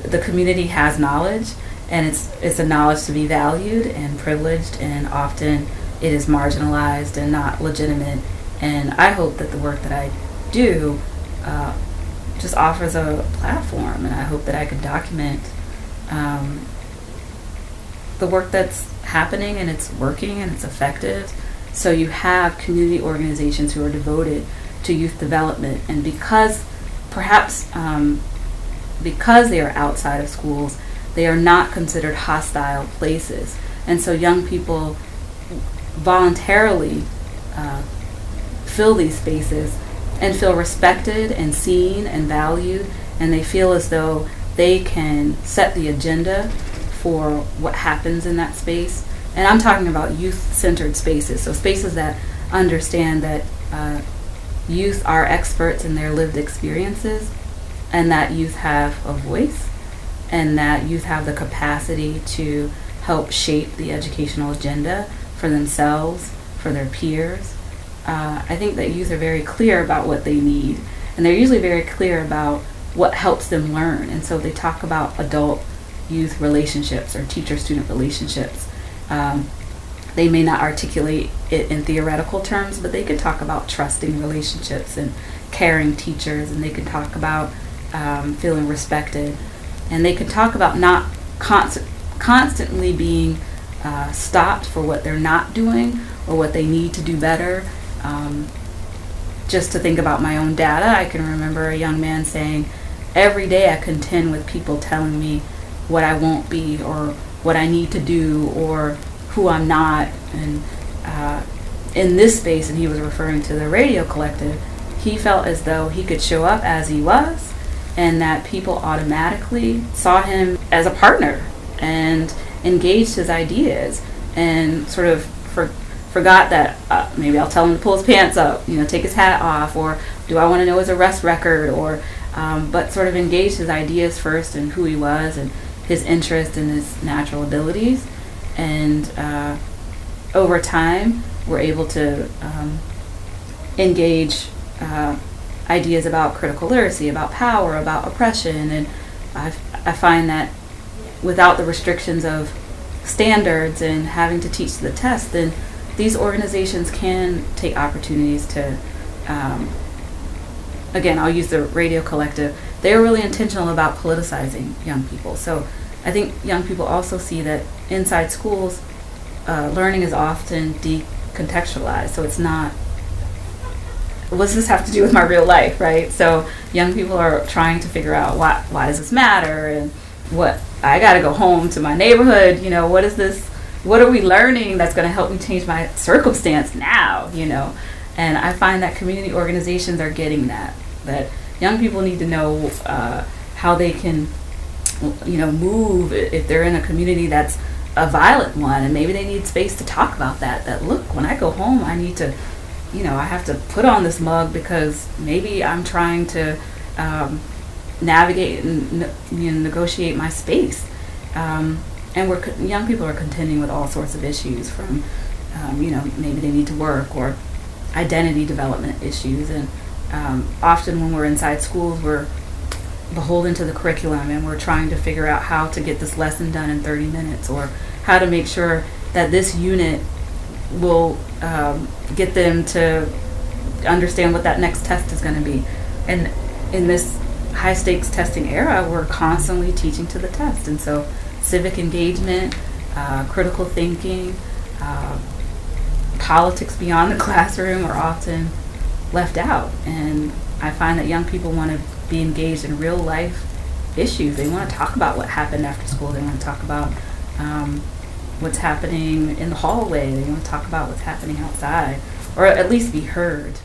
The community has knowledge, and it's a knowledge to be valued and privileged, and often it is marginalized and not legitimate. And I hope that the work that I do just offers a platform, and I hope that I can document the work that's happening, and it's working and it's effective. So you have community organizations who are devoted to youth development, and because perhaps because they are outside of schools, they are not considered hostile places, and so young people voluntarily fill these spaces and feel respected and seen and valued, and they feel as though they can set the agenda for what happens in that space. And I'm talking about youth-centered spaces, so spaces that understand that youth are experts in their lived experiences, and that youth have a voice, and that youth have the capacity to help shape the educational agenda for themselves, for their peers. I think that youth are very clear about what they need, and they're usually very clear about what helps them learn. And so they talk about adult-youth relationships or teacher-student relationships. They may not articulate it in theoretical terms, but they could talk about trusting relationships and caring teachers, and they could talk about feeling respected, and they could talk about not constantly being stopped for what they're not doing or what they need to do better. Just to think about my own data, I can remember a young man saying, every day I contend with people telling me what I won't be or what I need to do or who I'm not. And in this space, and he was referring to the radio collective, he felt as though he could show up as he was, and that people automatically saw him as a partner and engaged his ideas, and sort of forgot that maybe I'll tell him to pull his pants up, take his hat off, or do I want to know his arrest record, or but sort of engaged his ideas first and who he was and his interest and his natural abilities. And over time, we're able to engage ideas about critical literacy, about power, about oppression, and I find that without the restrictions of standards and having to teach to the test, then these organizations can take opportunities to, again, I'll use the radio collective. They're really intentional about politicizing young people. So I think young people also see that inside schools, learning is often decontextualized. So it's not, what does this have to do with my real life, right? So young people are trying to figure out why does this matter, and what, I got to go home to my neighborhood, what is this, what are we learning that's going to help me change my circumstance now, And I find that community organizations are getting that young people need to know how they can, move if they're in a community that's a violent one, and maybe they need space to talk about that look, when I go home, I need to, I have to put on this mug because maybe I'm trying to navigate and negotiate my space. And young people are contending with all sorts of issues from, maybe they need to work, or identity development issues. And often when we're inside schools, we're beholden to the curriculum, and we're trying to figure out how to get this lesson done in 30 minutes, or how to make sure that this unit will get them to understand what that next test is going to be. And in this high stakes testing era, we're constantly teaching to the test. And so civic engagement, critical thinking, politics beyond the classroom are often left out. And I find that young people want to be engaged in real life issues. They want to talk about what happened after school. They want to talk about what's happening in the hallway. They want to talk about what's happening outside, or at least be heard.